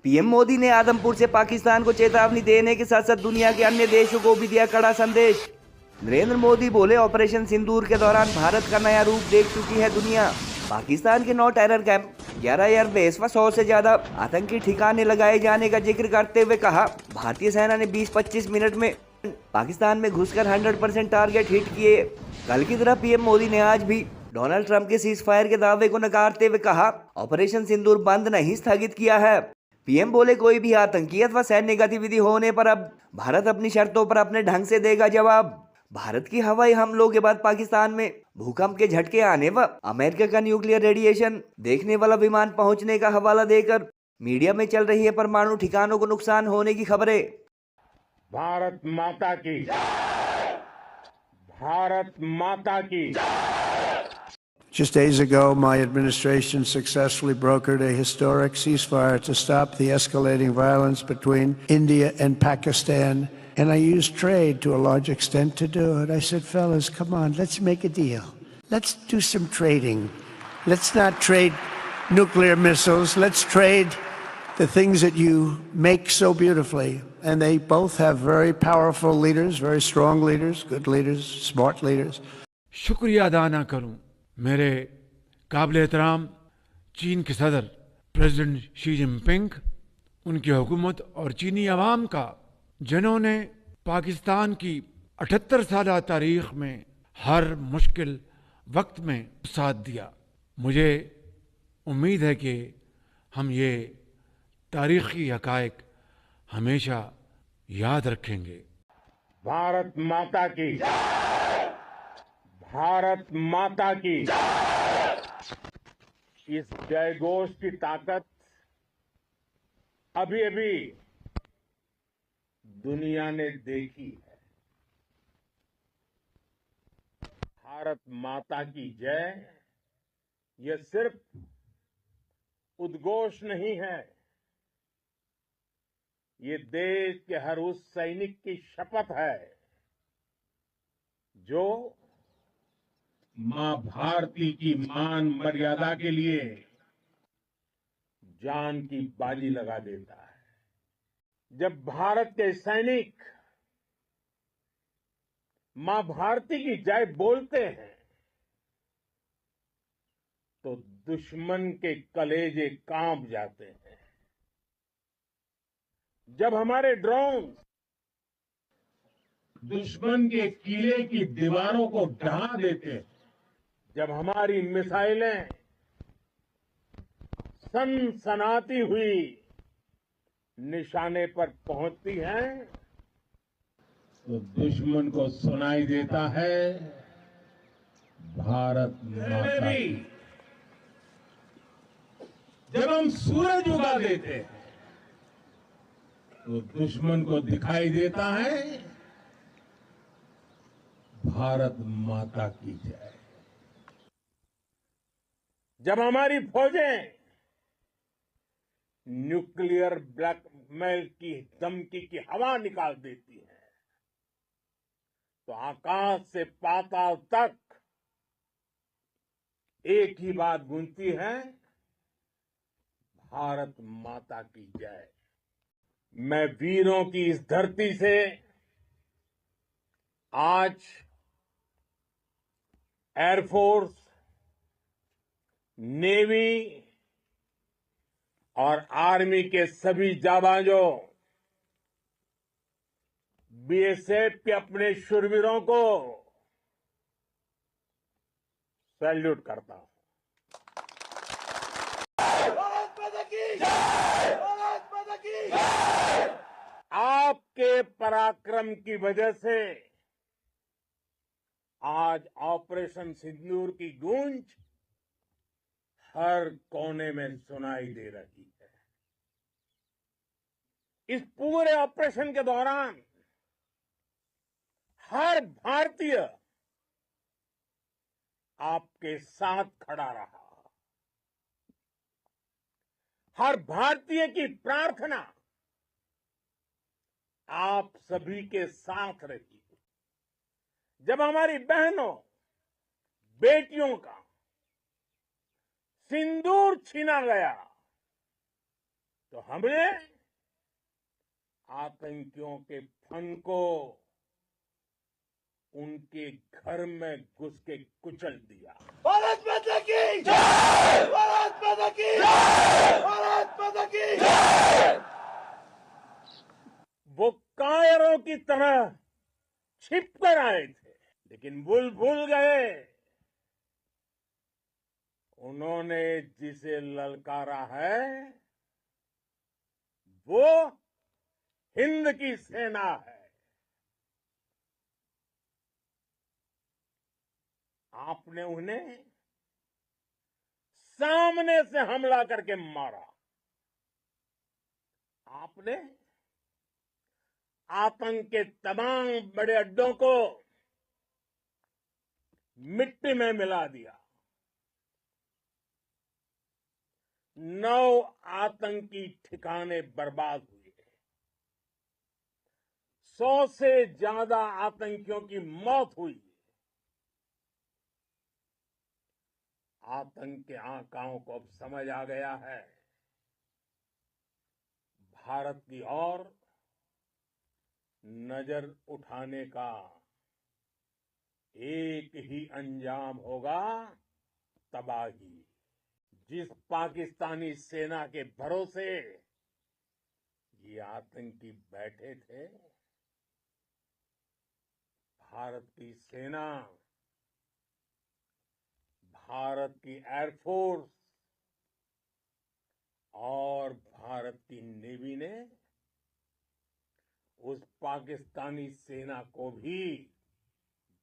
PM Modi ने आदमपुर से पाकिस्तान को चेतावनी देने के साथ साथ दुनिया के अन्य देशों को भी दिया कड़ा संदेश। नरेंद्र मोदी बोले, ऑपरेशन सिंदूर के दौरान भारत का नया रूप देख चुकी है दुनिया। पाकिस्तान के 9 टेरर कैंप, 11 एयरबेस व 100 से ज्यादा आतंकी ठिकाने लगाए जाने का जिक्र करते हुए कहा, भारतीय सेना ने 20-25 मिनट में पाकिस्तान में घुसकर 100% टारगेट हिट किए। कल की तरह पीएम मोदी ने आज भी डोनाल्ड ट्रंप के सीज फायर के दावे को नकारते हुए कहा, ऑपरेशन सिंदूर बंद नहीं, स्थगित किया है। पीएम बोले, कोई भी आतंकी अथवा सैन्य गतिविधि होने पर अब भारत अपनी शर्तों पर अपने ढंग से देगा जवाब। भारत की हवाई हमलों के बाद पाकिस्तान में भूकंप के झटके आने व अमेरिका का न्यूक्लियर रेडिएशन देखने वाला विमान पहुंचने का हवाला देकर मीडिया में चल रही है परमाणु ठिकानों को नुकसान होने की खबरें। भारत माता की, भारत माता की। Just days ago, my administration successfully brokered a historic ceasefire to stop the escalating violence between India and Pakistan. And I used trade to a large extent to do it. I said, fellas, come on, let's make a deal. Let's do some trading. Let's not trade nuclear missiles. Let's trade the things that you make so beautifully. And they both have very powerful leaders, very strong leaders, good leaders, smart leaders. शुक्रिया अदा ना करूं मेरे काबिल एहतराम चीन के सदर प्रेसिडेंट शी जिनपिंग, उनकी हुकूमत और चीनी अवाम का, जिन्होंने पाकिस्तान की 78 साल तारीख में हर मुश्किल वक्त में साथ दिया। मुझे उम्मीद है कि हम ये तारीखी हकायक हमेशा याद रखेंगे। भारत माता की, भारत माता की। इस जयघोष की ताकत अभी अभी दुनिया ने देखी है। भारत माता की जय यह सिर्फ उद्घोष नहीं है, ये देश के हर उस सैनिक की शपथ है जो मां भारती की मान मर्यादा के लिए जान की बाजी लगा देता है। जब भारत के सैनिक मां भारती की जय बोलते हैं तो दुश्मन के कलेजे कांप जाते हैं। जब हमारे ड्रोन दुश्मन के किले की दीवारों को ढहा देते हैं, जब हमारी मिसाइलें सनसनाती हुई निशाने पर पहुंचती हैं, तो दुश्मन को सुनाई देता है भारत माता की। जब हम सूरज उगा देते हैं तो दुश्मन को दिखाई देता है भारत माता की जय। जब हमारी फौजें न्यूक्लियर ब्लैकमेल की धमकी की हवा निकाल देती है तो आकाश से पाताल तक एक ही बात गूंजती है, भारत माता की जय। मैं वीरों की इस धरती से आज एयरफोर्स, नेवी और आर्मी के सभी जाबाजों, बीएसएफ के अपने शूरवीरों को सैल्यूट करता हूं। आपके पराक्रम की वजह से आज ऑपरेशन सिंदूर की गूंज हर कोने में सुनाई दे रही है। इस पूरे ऑपरेशन के दौरान हर भारतीय आपके साथ खड़ा रहा। हर भारतीय की प्रार्थना आप सभी के साथ रही। जब हमारी बहनों, बेटियों का सिंदूर छीना गया तो हमने आतंकियों के फन को उनके घर में घुस के कुचल दिया। भारत माता की जय! भारत माता की जय! भारत माता की जय! वो कायरों की तरह छिप कर आए थे, लेकिन भूल गए उन्होंने जिसे ललकारा है वो हिंद की सेना है। आपने उन्हें सामने से हमला करके मारा। आपने आतंक के तमाम बड़े अड्डों को मिट्टी में मिला दिया। 9 आतंकी ठिकाने बर्बाद हुए। 100 से ज्यादा आतंकियों की मौत हुई। आतंक के आकाओं को अब समझ आ गया है भारत की ओर नजर उठाने का एक ही अंजाम होगा, तबाही। जिस पाकिस्तानी सेना के भरोसे ये आतंकी बैठे थे, भारत की सेना, भारत की एयरफोर्स और भारत की नेवी ने उस पाकिस्तानी सेना को भी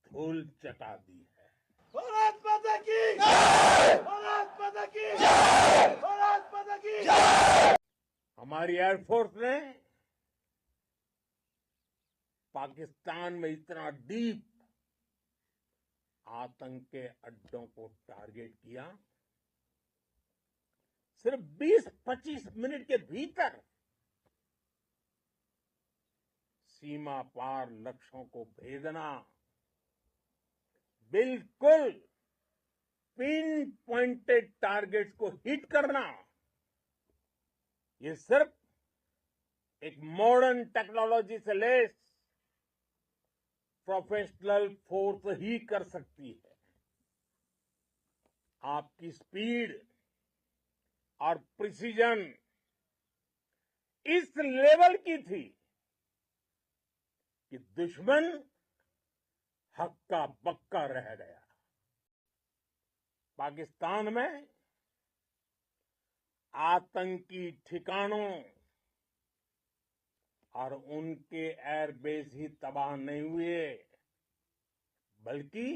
धूल चटा दी है। भारत माता की जय! भारत माता की जय! भारत माता की जय! हमारी एयरफोर्स ने पाकिस्तान में इतना डीप आतंक के अड्डों को टारगेट किया, सिर्फ 20-25 मिनट के भीतर सीमा पार लक्ष्यों को भेदना, बिल्कुल पिन पॉइंटेड टारगेट्स को हिट करना, ये सिर्फ एक मॉडर्न टेक्नोलॉजी से लेस प्रोफेशनल फोर्स ही कर सकती है। आपकी स्पीड और प्रिसीजन इस लेवल की थी कि दुश्मन हक्का बक्का रह गया। पाकिस्तान में आतंकी ठिकानों और उनके एयरबेस ही तबाह नहीं हुए, बल्कि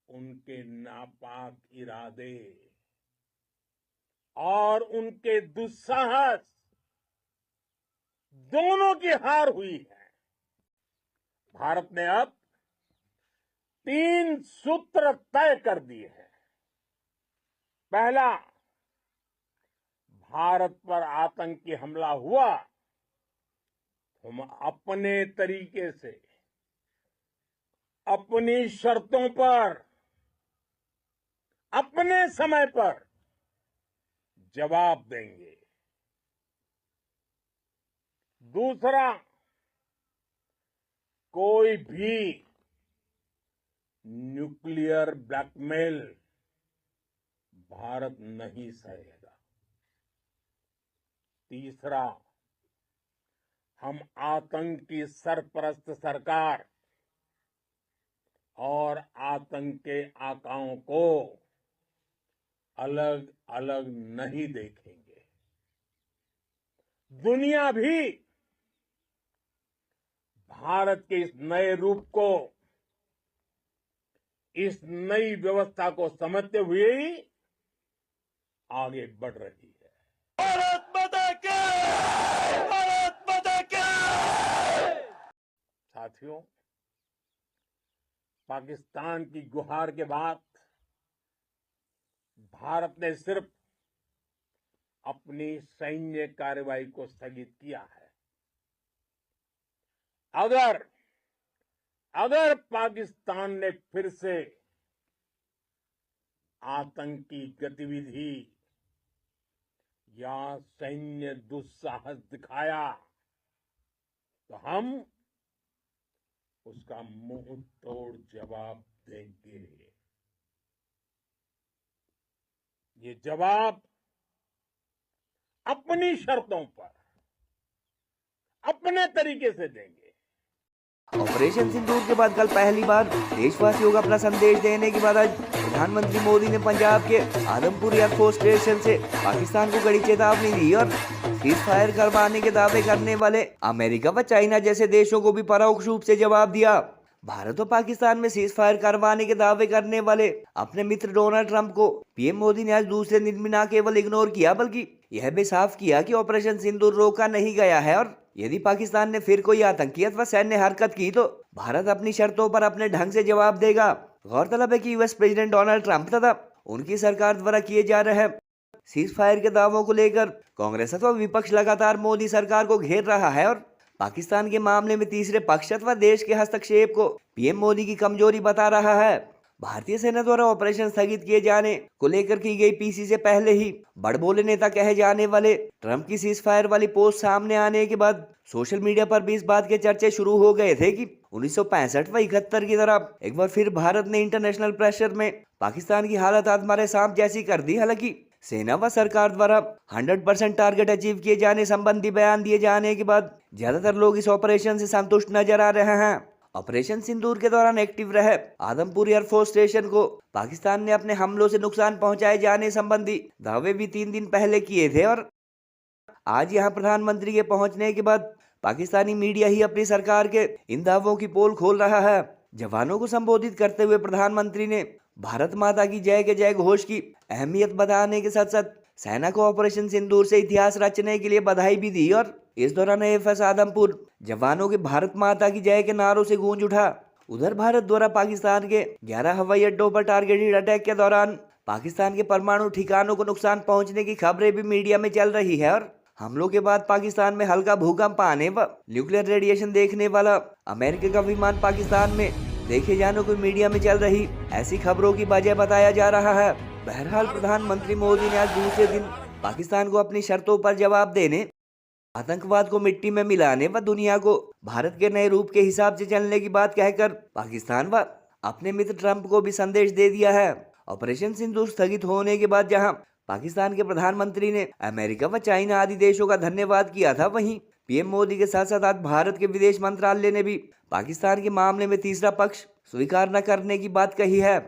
उनके नापाक इरादे और उनके दुस्साहस दोनों की हार हुई है। भारत ने अब 3 सूत्र तय कर दिए हैं। पहला, भारत पर आतंकी हमला हुआ, हम अपने तरीके से, अपनी शर्तों पर, अपने समय पर जवाब देंगे। दूसरा, कोई भी न्यूक्लियर ब्लैकमेल भारत नहीं सहेगा। तीसरा, हम आतंक की सरपरस्त सरकार और आतंक के आकाओं को अलग अलग नहीं देखेंगे। दुनिया भी भारत के इस नए रूप को, इस नई व्यवस्था को समझते हुए ही आगे बढ़ रही है। भारत माता की भारत माता की साथियों, पाकिस्तान की गुहार के बाद भारत ने सिर्फ अपनी सैन्य कार्रवाई को स्थगित किया है। अगर पाकिस्तान ने फिर से आतंकी गतिविधि या सैन्य दुस्साहस दिखाया तो हम उसका मुंह तोड़ जवाब देंगे। ये जवाब अपनी शर्तों पर अपने तरीके से देंगे। ऑपरेशन सिंदूर के बाद कल पहली बार देशवासियों को अपना संदेश देने के बाद आज प्रधानमंत्री मोदी ने पंजाब के आदमपुर एयरफोर्स स्टेशन से पाकिस्तान को कड़ी चेतावनी दी और सीज फायर करवाने के दावे करने वाले अमेरिका व चाइना जैसे देशों को भी परोक्ष रूप से जवाब दिया। भारत और पाकिस्तान में सीज फायर करवाने के दावे करने वाले अपने मित्र डोनाल्ड ट्रंप को पीएम मोदी ने आज दूसरे दिन में न केवल इग्नोर किया बल्कि यह भी साफ किया कि ऑपरेशन सिंदूर रोका नहीं गया है और यदि पाकिस्तान ने फिर कोई आतंकी अथवा सैन्य हरकत की तो भारत अपनी शर्तों पर अपने ढंग से जवाब देगा। गौरतलब है कि यूएस प्रेसिडेंट डोनाल्ड ट्रंप तथा उनकी सरकार द्वारा किए जा रहे सीज फायर के दावों को लेकर कांग्रेस अथवा विपक्ष लगातार मोदी सरकार को घेर रहा है और पाकिस्तान के मामले में तीसरे पक्ष अथवा देश के हस्तक्षेप को पीएम मोदी की कमजोरी बता रहा है। भारतीय सेना द्वारा ऑपरेशन स्थगित किए जाने को लेकर की गई पीसी से पहले ही बड़बोले नेता कहे जाने वाले ट्रंप की सीज फायर वाली पोस्ट सामने आने के बाद सोशल मीडिया पर भी इस बात के चर्चे शुरू हो गए थे कि 1965 व 71 की तरह एक बार फिर भारत ने इंटरनेशनल प्रेशर में पाकिस्तान की हालत आत्मारे सांप जैसी कर दी। हालांकि सेना व सरकार द्वारा 100% टारगेट अचीव किए जाने संबंधी बयान दिए जाने के बाद ज्यादातर लोग इस ऑपरेशन से संतुष्ट नजर आ रहे हैं। ऑपरेशन सिंदूर के दौरान एक्टिव रहे आदमपुर एयरफोर्स स्टेशन को पाकिस्तान ने अपने हमलों से नुकसान पहुंचाए जाने संबंधी दावे भी 3 दिन पहले किए थे और आज यहां प्रधानमंत्री के पहुंचने के बाद पाकिस्तानी मीडिया ही अपनी सरकार के इन दावों की पोल खोल रहा है। जवानों को संबोधित करते हुए प्रधानमंत्री ने भारत माता की जय के जय घोष की अहमियत बताने के साथ साथ सेना को ऑपरेशन सिंदूर से इतिहास रचने के लिए बधाई भी दी और इस दौरान एएफएस आदमपुर जवानों के भारत माता की जय के नारों से गूंज उठा। उधर भारत द्वारा पाकिस्तान के 11 हवाई अड्डों पर टारगेटेड अटैक के दौरान पाकिस्तान के परमाणु ठिकानों को नुकसान पहुंचने की खबरें भी मीडिया में चल रही है और हमलों के बाद पाकिस्तान में हल्का भूकंप आने व न्यूक्लियर रेडिएशन देखने वाला अमेरिका का विमान पाकिस्तान में देखे जाने को मीडिया में चल रही ऐसी खबरों की वजह बताया जा रहा है। बहरहाल प्रधानमंत्री मोदी ने आज दूसरे दिन पाकिस्तान को अपनी शर्तों पर जवाब देने, आतंकवाद को मिट्टी में मिलाने व दुनिया को भारत के नए रूप के हिसाब से चलने की बात कहकर पाकिस्तान व अपने मित्र ट्रंप को भी संदेश दे दिया है। ऑपरेशन सिंदूर स्थगित होने के बाद जहां पाकिस्तान के प्रधानमंत्री ने अमेरिका व चाइना आदि देशों का धन्यवाद किया था, वहीं पीएम मोदी के साथ साथ आज भारत के विदेश मंत्रालय ने भी पाकिस्तान के मामले में तीसरा पक्ष स्वीकार न करने की बात कही है।